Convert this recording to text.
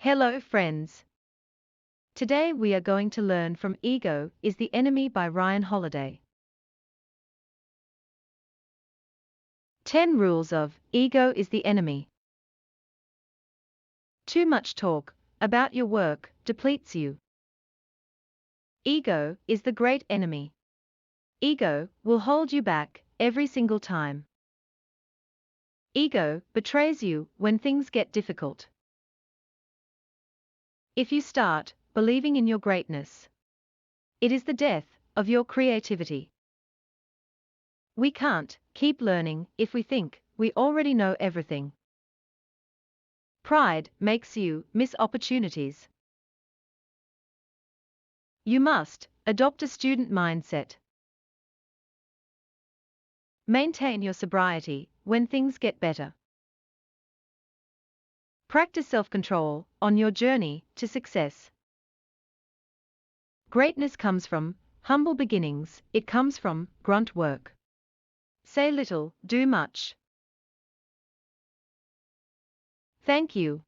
Hello, friends. Today we are going to learn from Ego is the Enemy by Ryan Holiday. 10 Rules of Ego is the Enemy. Too much talk about your work depletes you. Ego is the great enemy. Ego will hold you back every single time. Ego betrays you when things get difficult. If you start believing in your greatness, it is the death of your creativity. We can't keep learning if we think we already know everything. Pride makes you miss opportunities. You must adopt a student mindset. Maintain your sobriety when things get better. Practice self-control on your journey to success. Greatness comes from humble beginnings, it comes from grunt work. Say little, do much. Thank you.